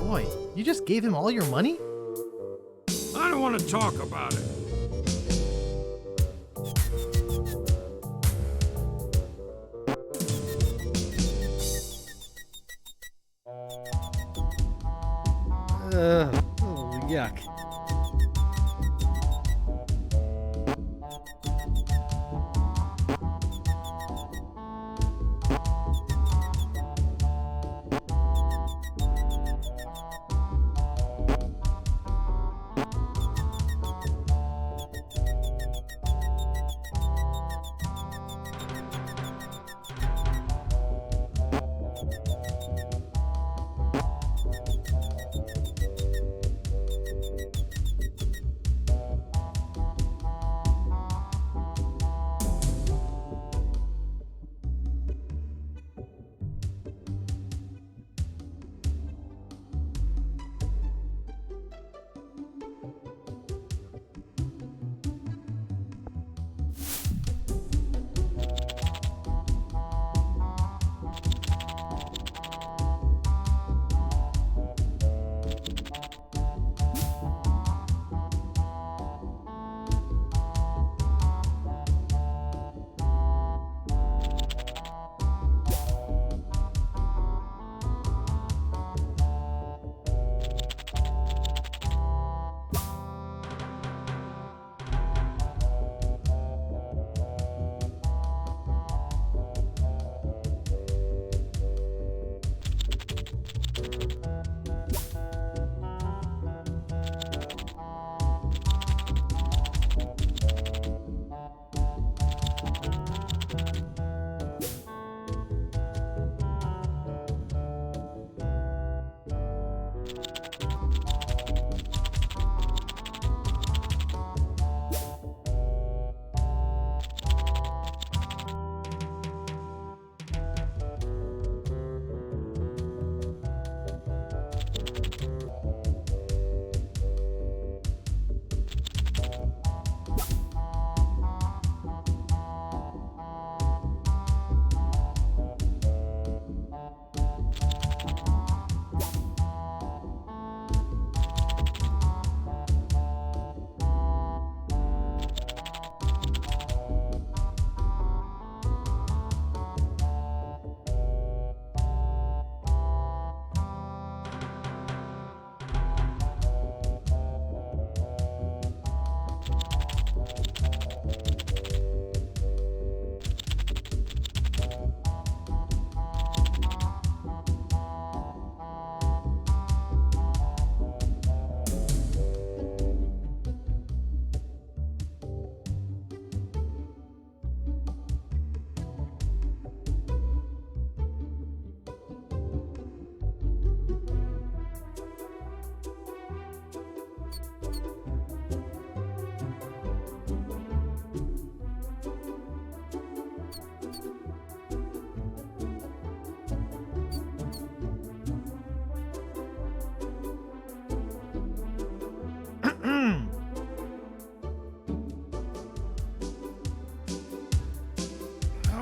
Boy, you just gave him all your money? I don't want to talk about it. Oh, yuck.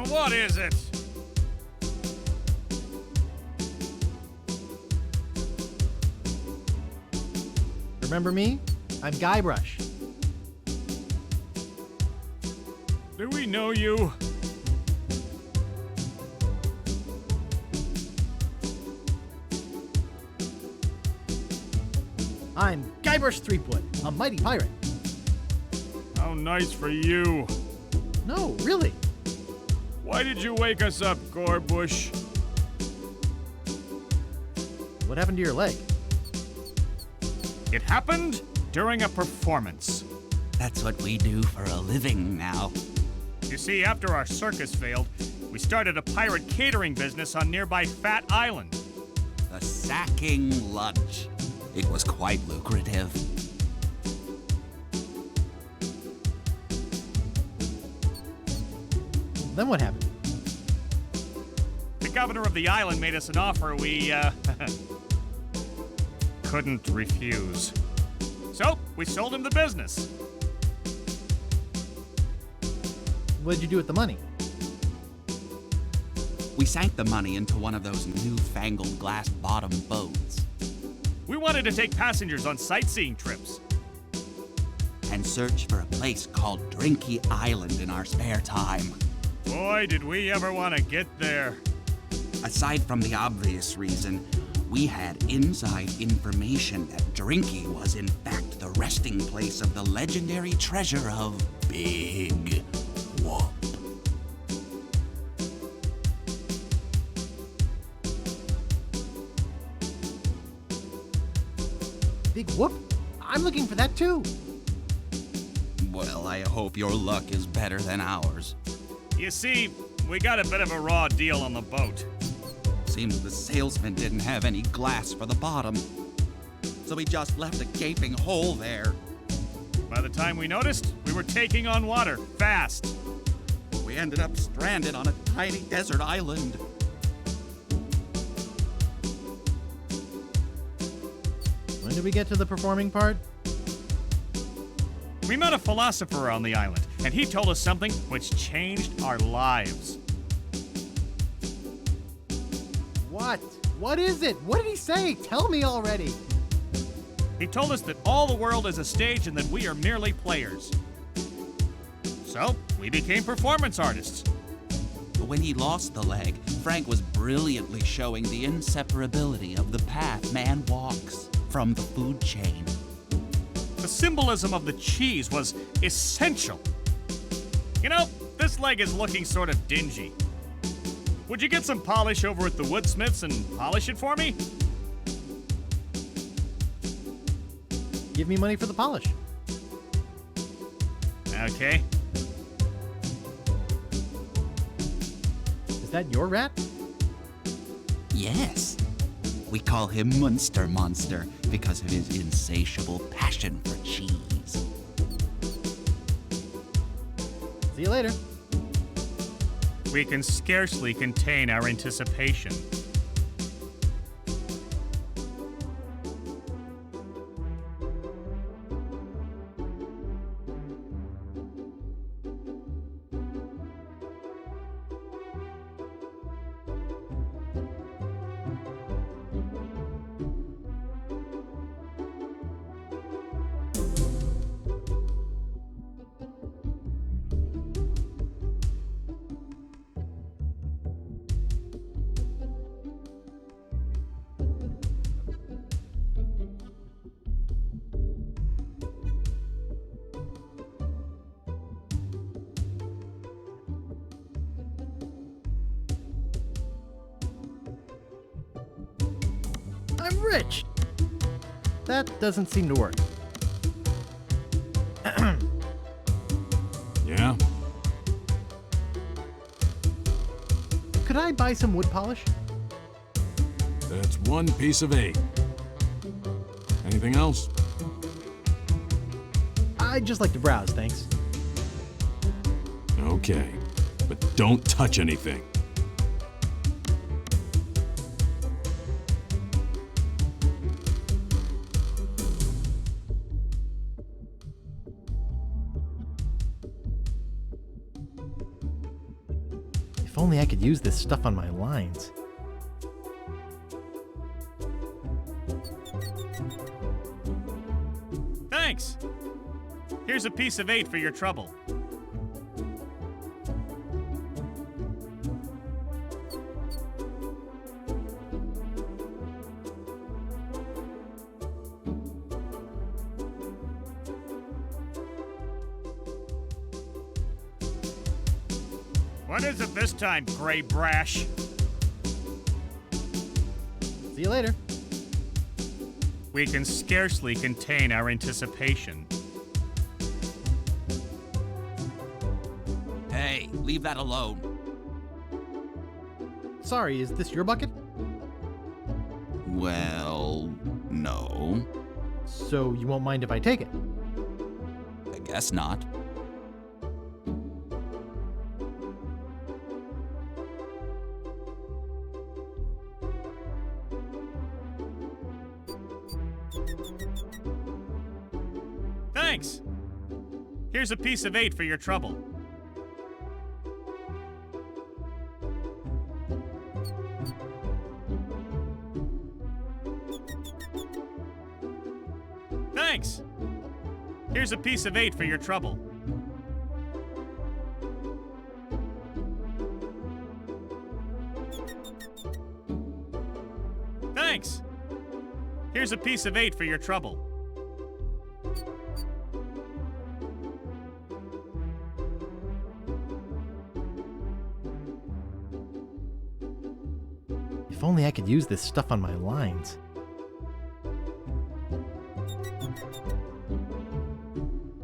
What is it? Remember me? I'm Guybrush. Do we know you? I'm Guybrush Threepwood, a mighty pirate. How nice for you. No, really. Why did you wake us up, Gorbush? What happened to your leg? It happened during a performance. That's what we do for a living now. You see, after our circus failed, we started a pirate catering business on nearby Fat Island. The sacking lunch. It was quite lucrative. Then what happened? The governor of the island made us an offer we, couldn't refuse. So, we sold him the business. What did you do with the money? We sank the money into one of those newfangled glass-bottom boats We wanted to take passengers on sightseeing trips. and search for a place called Drinky Island in our spare time. Boy, did we ever want to get there. Aside from the obvious reason, we had inside information that Drinky was in fact the resting place of the legendary treasure of Big Whoop. Big whoop. I'm looking for that too. Well, I hope your luck is better than ours. You see, we got a bit of a raw deal on the boat. Seems the salesman didn't have any glass for the bottom, so he just left a gaping hole there. By the time we noticed, we were taking on water fast. We ended up stranded on a tiny desert island. When did we get to the performing part? We met a philosopher on the island, and he told us something which changed our lives. What? What is it? What did he say? Tell me already. He told us that all the world is a stage and that we are merely players. So, we became performance artists. But when he lost the leg, Frank was brilliantly showing the inseparability of the path man walks from the food chain. The symbolism of the cheese was essential. You know, this leg is looking sort of dingy. Would you get some polish over at the Woodsmiths and polish it for me? Give me money for the polish. Okay. Is that your rat? Yes. We call him Munster Monster because of his insatiable passion for cheese. See you later. We can scarcely contain our anticipation. I'm rich. That doesn't seem to work. Yeah? Could I buy some wood polish? That's one piece of 8. Anything else? I'd just like to browse, thanks. Okay. But don't touch anything. If only I could use this stuff on my lines. Thanks. Here's a piece of 8 for your trouble. What is it this time, Gray Brash? See you later. We can scarcely contain our anticipation. Hey, leave that alone. Sorry, is this your bucket? Well, no. So you won't mind if I take it? I guess not. Thanks. Here's a piece of 8 for your trouble. Thanks. Here's a piece of 8 for your trouble. Thanks. Here's a piece of 8 for your trouble. If only I could use this stuff on my lines.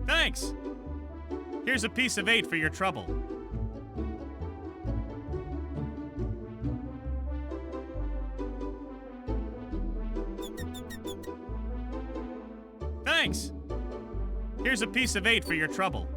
Thanks. Here's a piece of 8 for your trouble. Thanks. Here's a piece of 8 for your trouble.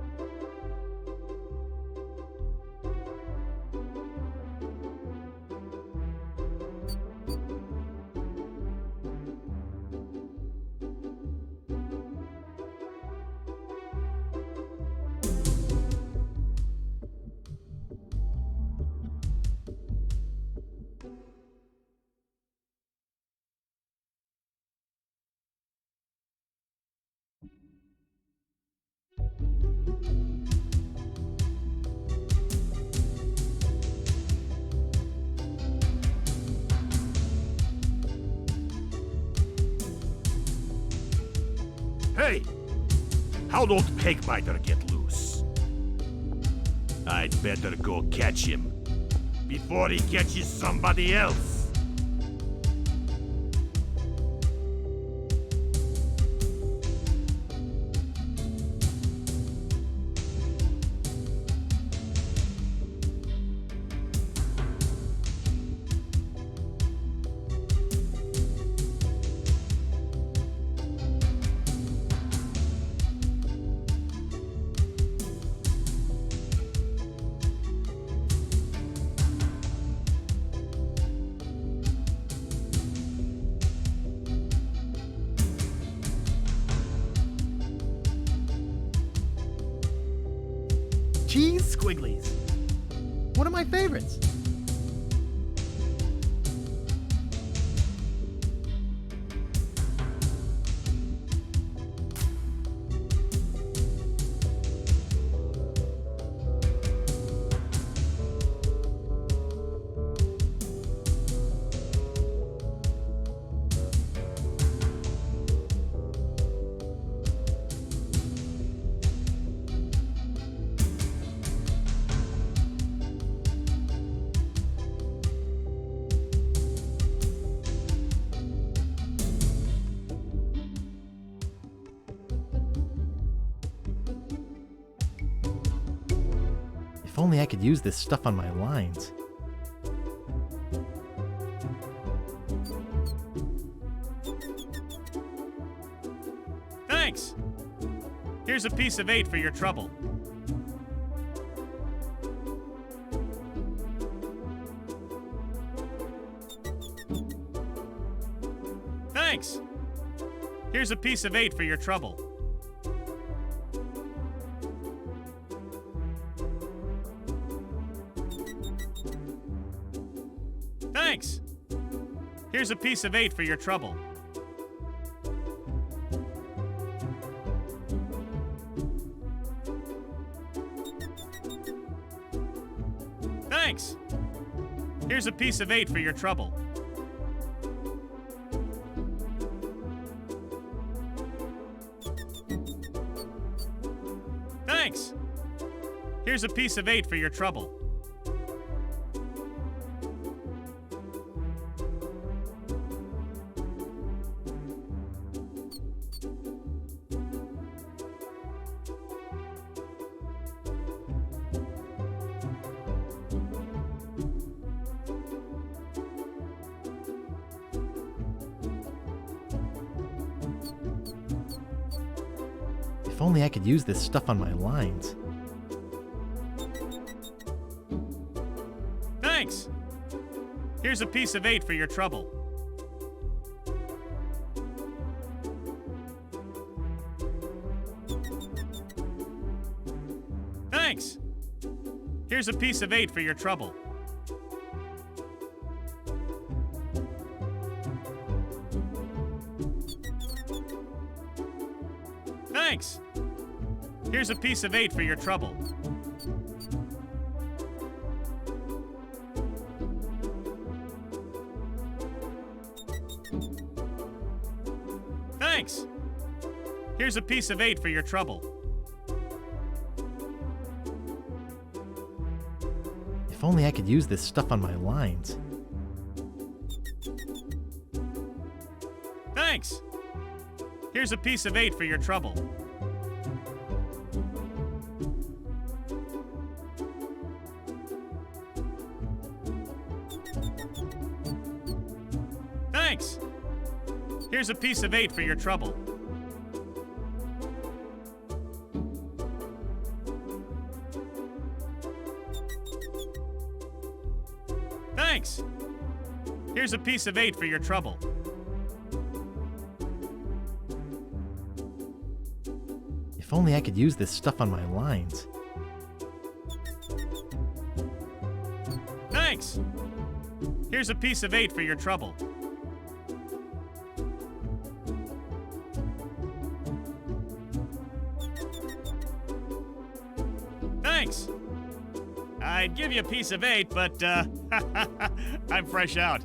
Hey! How'd old Pegmiter get loose? I'd better go catch him before he catches somebody else. Cheese squigglies. One of my favorites. If only I could use this stuff on my lines. Thanks. Here's a piece of 8 for your trouble. Thanks. Here's a piece of 8 for your trouble. Thanks. Here's a piece of 8 for your trouble. Thanks. Here's a piece of 8 for your trouble. Thanks. Here's a piece of 8 for your trouble. If only I could use this stuff on my lines. Thanks. Here's a piece of 8 for your trouble. Thanks. Here's a piece of 8 for your trouble. Thanks. Here's a piece of 8 for your trouble. Thanks. Here's a piece of 8 for your trouble. If only I could use this stuff on my lines. Thanks. Here's a piece of 8 for your trouble. Thanks. Here's a piece of 8 for your trouble. Thanks. Here's a piece of 8 for your trouble. If only I could use this stuff on my lines. Thanks. Here's a piece of 8 for your trouble. Thanks. I'd give you a piece of 8, but, I'm fresh out.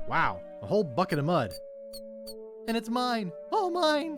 Wow, a whole bucket of mud. And it's mine! All mine!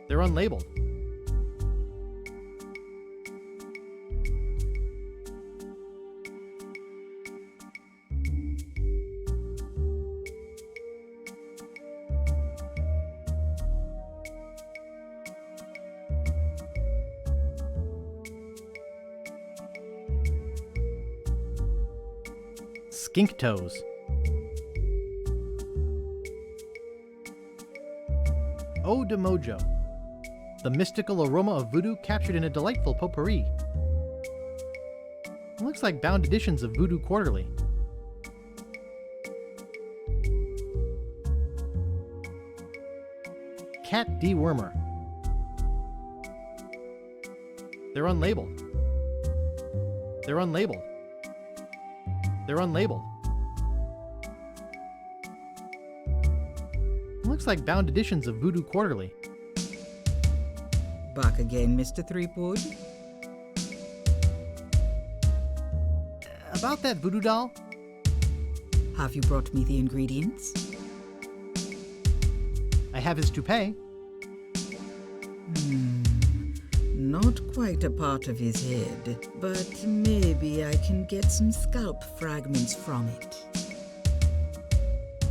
They're unlabeled. Skink toes. Ode to Mojo. The mystical aroma of voodoo captured in a delightful potpourri. It looks like bound editions of Voodoo Quarterly. Cat dewormer. They're unlabeled. They're unlabeled. They're unlabeled. It looks like bound editions of Voodoo Quarterly. Back again, Mr. Threepwood? About that voodoo doll? Have you brought me the ingredients? I have his toupee. Not quite a part of his head, but maybe I can get some scalp fragments from it.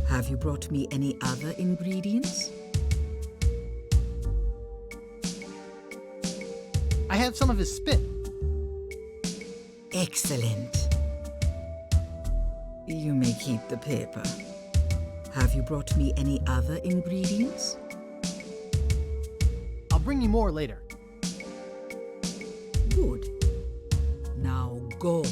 Have you brought me any other ingredients? I have some of his spit. Excellent. You may keep the paper. Have you brought me any other ingredients? I'll bring you more later. Good. Now go.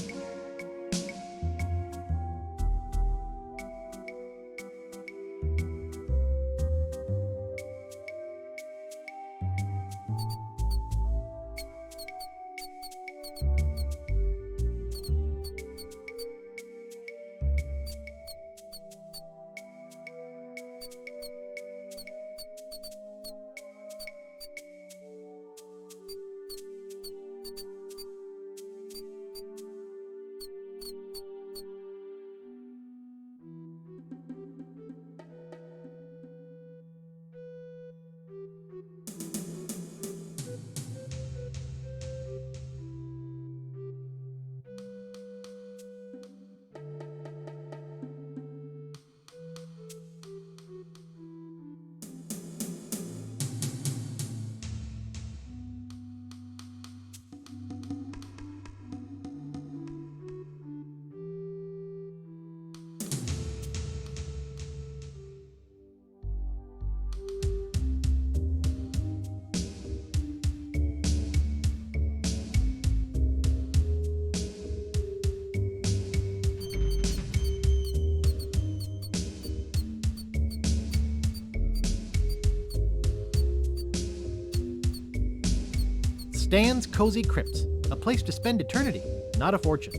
Stan's Cozy Crypts, a place to spend eternity, not a fortune.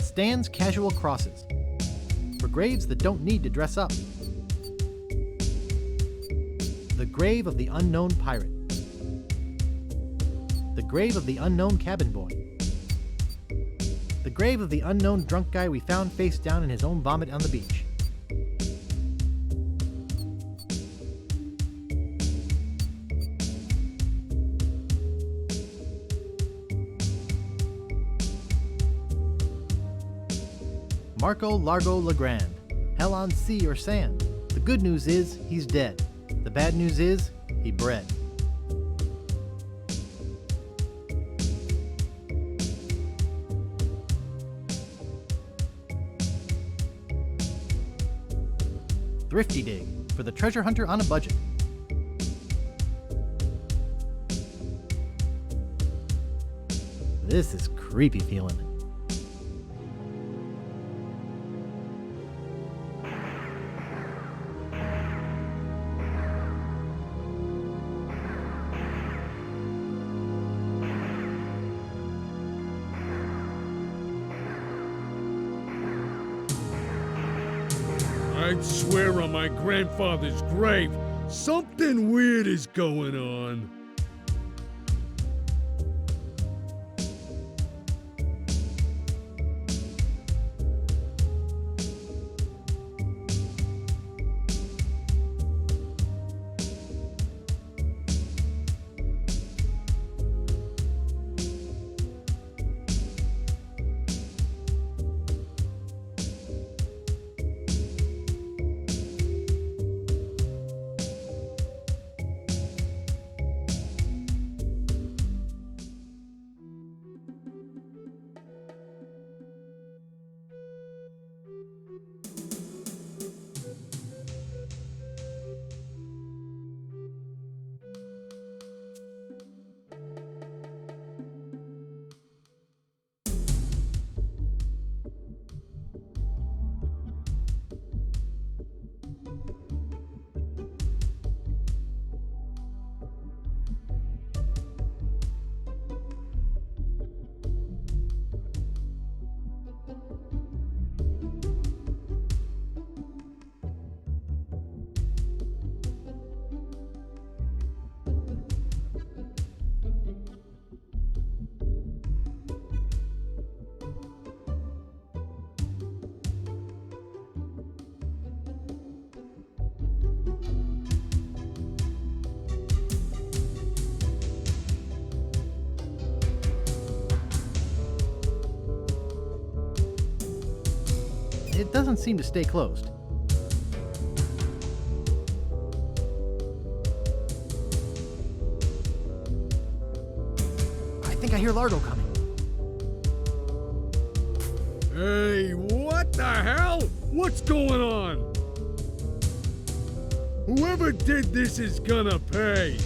Stan's Casual Crosses, for graves that don't need to dress up. The Grave of the Unknown Pirate. The Grave of the Unknown Cabin Boy. The grave of the unknown drunk guy we found face down in his own vomit on the beach. Marco Largo Legrand, hell on sea or sand. The good news is he's dead. The bad news is he bred. Thrifty Dig, for the treasure hunter on a budget. This is creepy feeling. I'd swear on my grandfather's grave, something weird is going on. It doesn't seem to stay closed. I think I hear Largo coming. Hey, what the hell? What's going on? Whoever did this is gonna pay.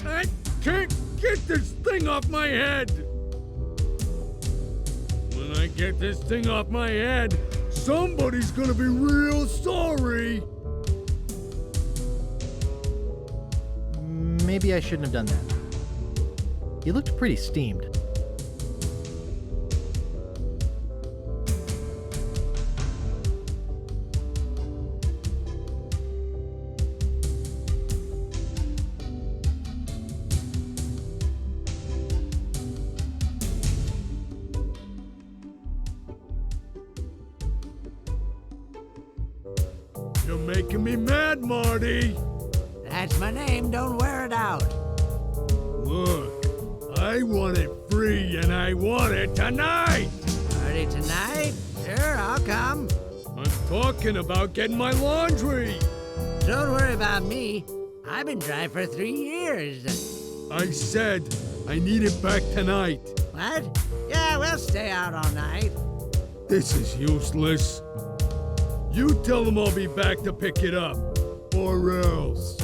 I can't get this thing off my head. When I get this thing off my head, somebody's gonna be real sorry. Maybe I shouldn't have done that. He looked pretty steamed. You're making me mad, Marty. That's my name, don't wear it out. Look, I want it free and I want it tonight. Party tonight? Sure, I'll come. I'm talking about getting my laundry. Don't worry about me. I've been dry for 3 years. I said I need it back tonight. What? Yeah, we'll stay out all night. This is useless. You tell them I'll be back to pick it up, or else.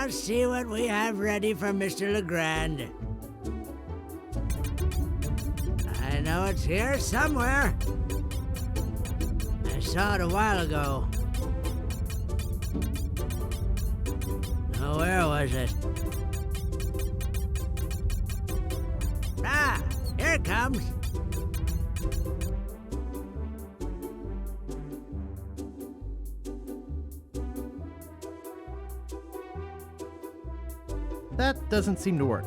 Now see what we have ready for Mr. Legrand. I know it's here somewhere. I saw it a while ago. Now, where was it? Ah, here it comes. That doesn't seem to work.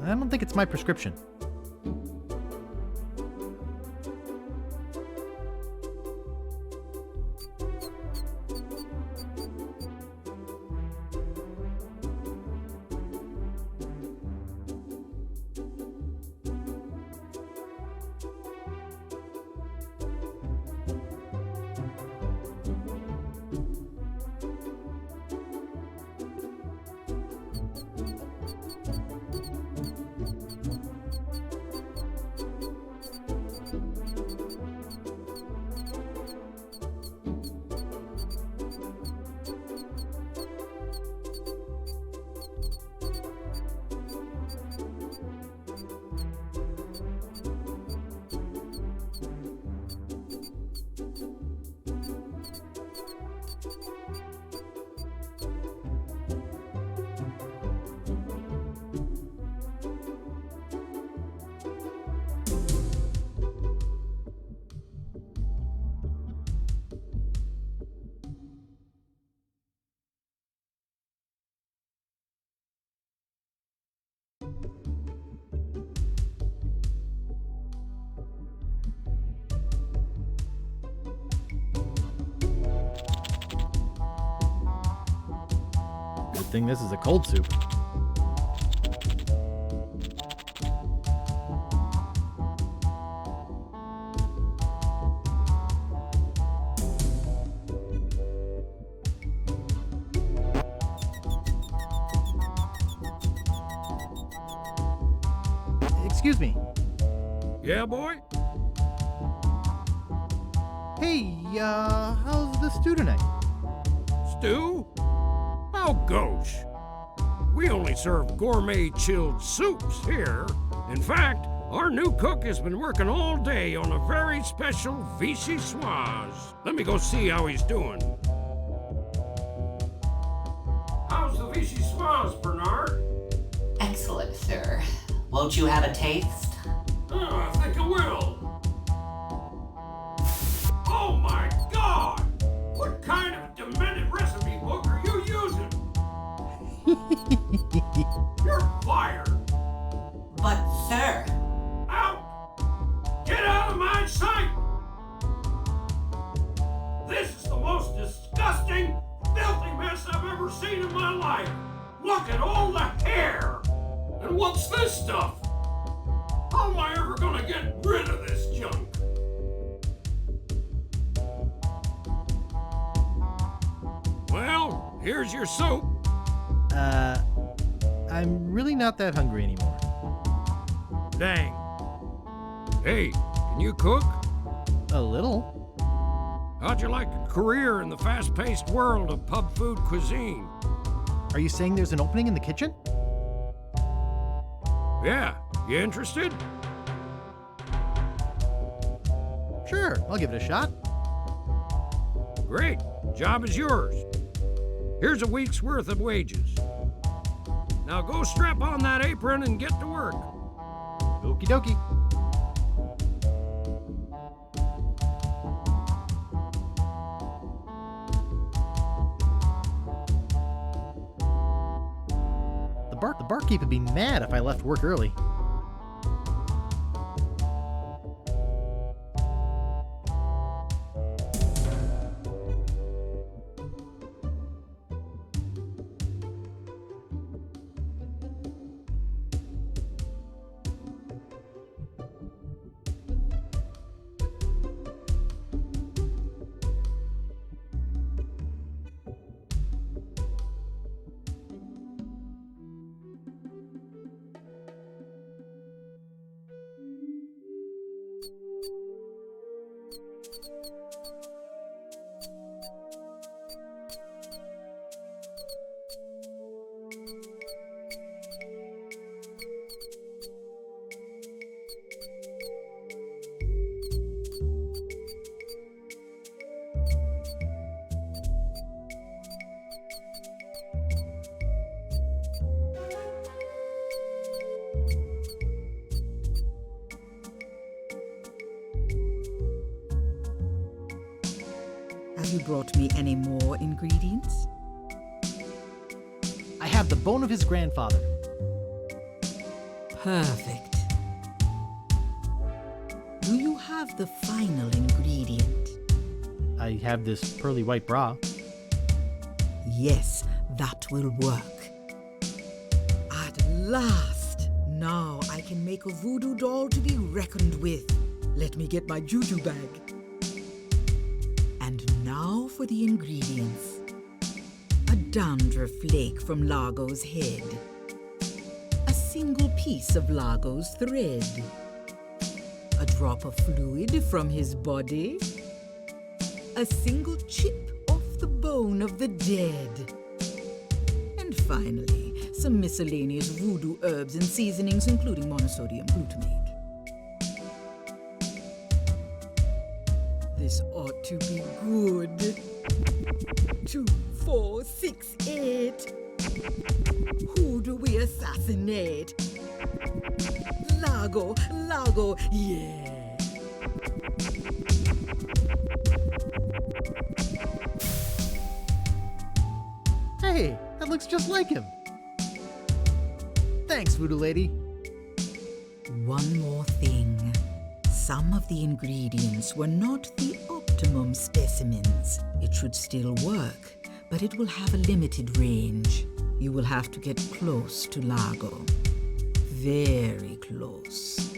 I don't think it's my prescription. Good thing this is a cold soup. Excuse me. Yeah, boy? Hey, how's the stew tonight? Stew? Oh, gosh. We only serve gourmet chilled soups here. In fact, our new cook has been working all day on a very special vichyssoise. Let me go see how he's doing. How's the vichyssoise, Bernard? Excellent, sir. Won't you have a taste? Oh, I think I will. Oh my God! What kind of demented recipe book are you using? You're fired! But, sir, Out! Get out of my sight! This is the most disgusting, filthy mess I've ever seen in my life! Look at all the hair! And what's this stuff? How am I ever gonna get rid of this junk? Well, here's your soup. I'm really not that hungry anymore. Dang. Hey, can you cook? A little. How'd you like a career in the fast-paced world of pub food cuisine? Are you saying there's an opening in the kitchen? Yeah, you interested? Sure, I'll give it a shot. Great, job is yours. Here's a week's worth of wages. Now go strap on that apron and get to work. Okie dokie. The barkeep would be mad if I left work early. Have you brought me any more ingredients? I have the bone of his grandfather. Perfect. Do you have the final ingredient? I have this pearly white bra. Yes, that will work. At last! Now I can make a voodoo doll to be reckoned with. Let me get my juju bag. And now for the ingredients. A dandruff flake from Largo's head. A single piece of Largo's thread. A drop of fluid from his body. A single chip off the bone of the dead. And finally, some miscellaneous voodoo herbs and seasonings, including monosodium glutamate. This ought to be good. 2, 4, 6, 8. Who do we assassinate? Largo, Largo, yeah. Hey, that looks just like him. Thanks, Voodoo Lady. One more thing. Some of the ingredients were not the optimum specimens. It should still work, but it will have a limited range. You will have to get close to Largo. Very close.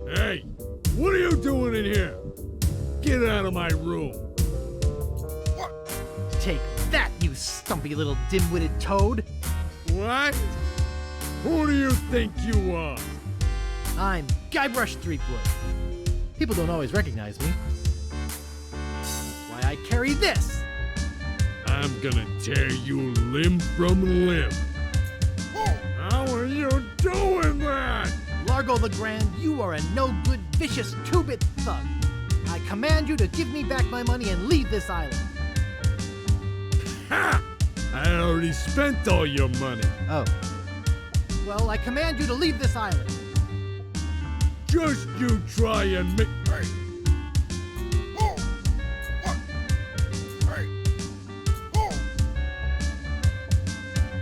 Hey, what are you doing in here? Get out of my room. Take that, you stumpy little dim-witted toad. What? Who do you think you are? I'm Guybrush Threepwood. People don't always recognize me. Why, I carry this. I'm gonna tear you limb from limb. How are you doing that? Largo the Grand, you are a no-good, vicious two-bit thug. I command you to give me back my money and leave this island. Ha! I already spent all your money. Oh. Well, I command you to leave this island. Just you try and make...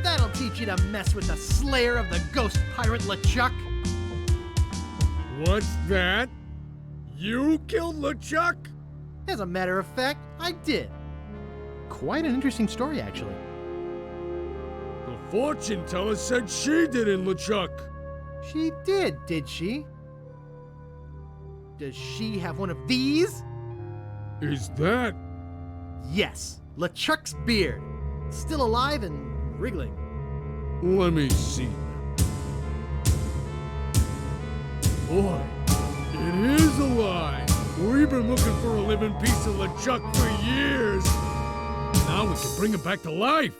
That'll teach you to mess with the slayer of the ghost pirate LeChuck. What's that? You killed LeChuck? As a matter of fact, I did. Quite an interesting story, actually. The fortune teller said she didn't, LeChuck. She did she? Does she have one of these? Is that... Yes, LeChuck's beard. Still alive and wriggling. Let me see. Boy, it is alive. We've been looking for a living piece of LeChuck for years. Now we can bring it back to life.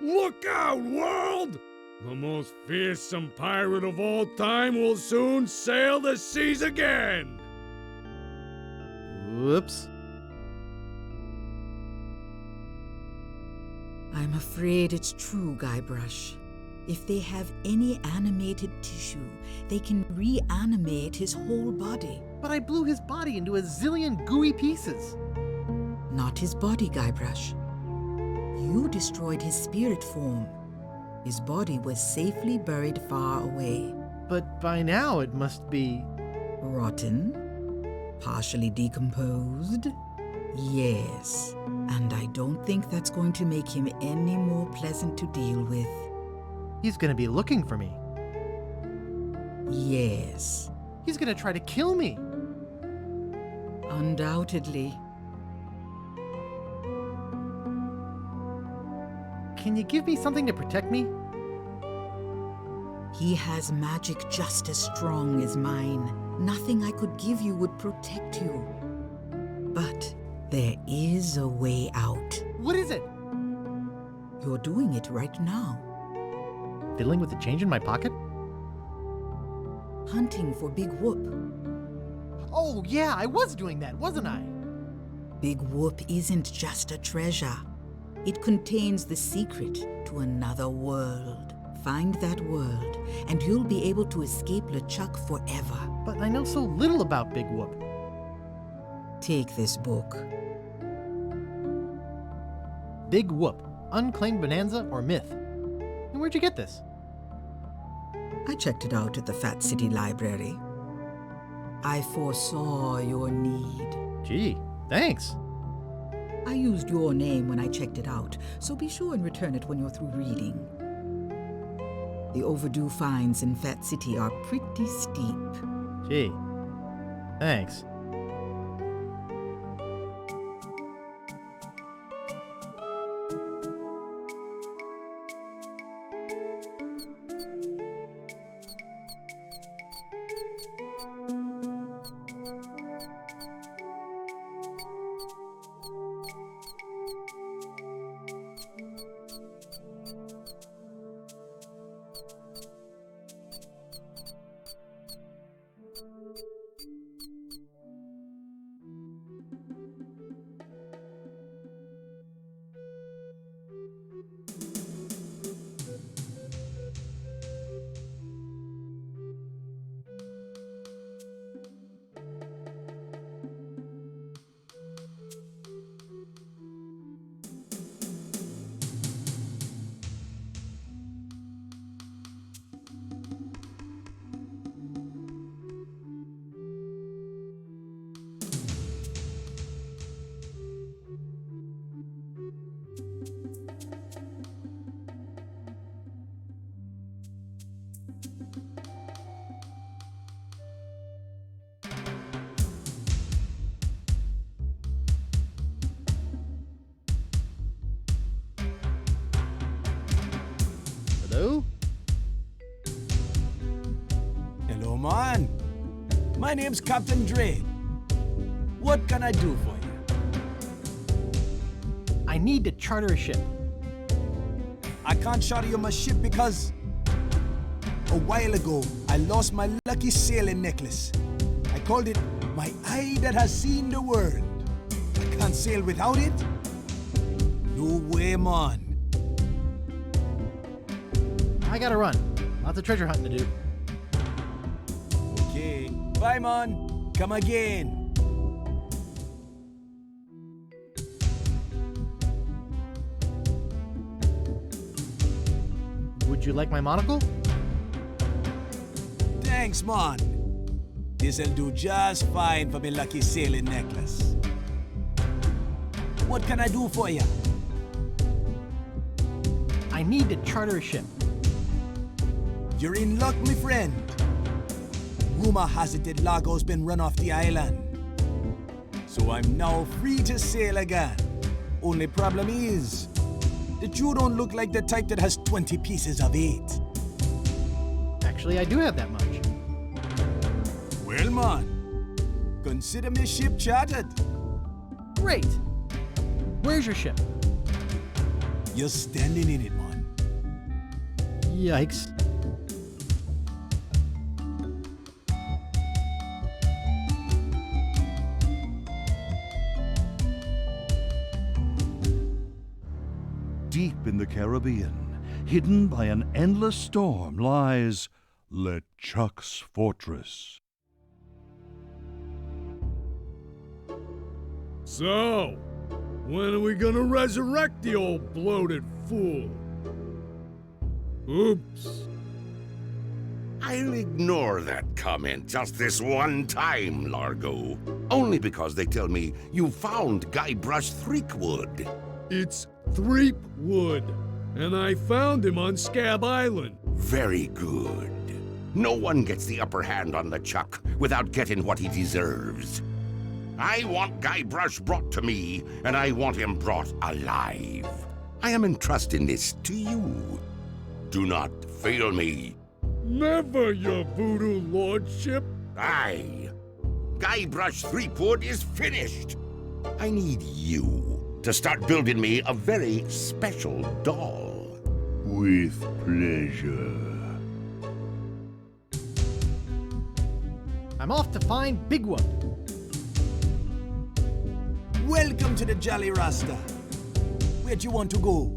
Look out, world! The most fearsome pirate of all time will soon sail the seas again. Whoops. I'm afraid it's true, Guybrush. If they have any animated tissue, they can reanimate his whole body. But I blew his body into a zillion gooey pieces. Not his body, Guybrush. You destroyed his spirit form. His body was safely buried far away. But by now it must be... Rotten? Partially decomposed? Yes, and I don't think that's going to make him any more pleasant to deal with. He's gonna be looking for me. Yes, He's gonna try to kill me. undoubtedly. Can you give me something to protect me? He has magic just as strong as mine. Nothing I could give you would protect you. But there is a way out. What is it? You're doing it right now. Fiddling with the change in my pocket? Hunting for Big Whoop. Oh, yeah, I was doing that, wasn't I? Big Whoop isn't just a treasure. It contains the secret to another world. Find that world, and you'll be able to escape LeChuck forever. But I know so little about Big Whoop. Take this book. Big Whoop, Unclaimed Bonanza or Myth. And where'd you get this? I checked it out at the Fat City Library. I foresaw your need. Gee, thanks. I used your name when I checked it out, so be sure and return it when you're through reading. The overdue fines in Fat City are pretty steep. Gee, thanks. Hello? Hello, man. My name's Captain Drake. What can I do for you? I need to charter a ship. I can't charter you my ship because a while ago I lost my lucky sailing necklace. I called it my eye that has seen the world. I can't sail without it? No way, man. I gotta run. Lots of treasure hunting to do. Okay. Bye, man. Come again. Would you like my monocle? Thanks, man. This'll do just fine for my lucky sailing necklace. What can I do for you? I need to charter a ship. You're in luck, my friend. Rumor has it that Largo's been run off the island. So I'm now free to sail again. Only problem is that you don't look like the type that has 20 pieces of 8. Actually, I do have that much. Well, man, consider me ship chartered. Great! Where's your ship? You're standing in it, man. Yikes. Deep in the Caribbean, hidden by an endless storm, lies LeChuck's fortress. So, when are we gonna resurrect the old bloated fool? Oops. I'll ignore that comment just this one time, Largo. Only because they tell me you found Guybrush Threepwood. It's Threepwood, and I found him on Scab Island. Very good. No one gets the upper hand on LeChuck without getting what he deserves. I want Guybrush brought to me, and I want him brought alive. I am entrusting this to you. Do not fail me. Never, your voodoo lordship. Aye. Guybrush Threepwood is finished. I need you to start building me a very special doll. With pleasure. I'm off to find Big One. Welcome to the Jolly Rasta. Where do you want to go?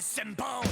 Simple.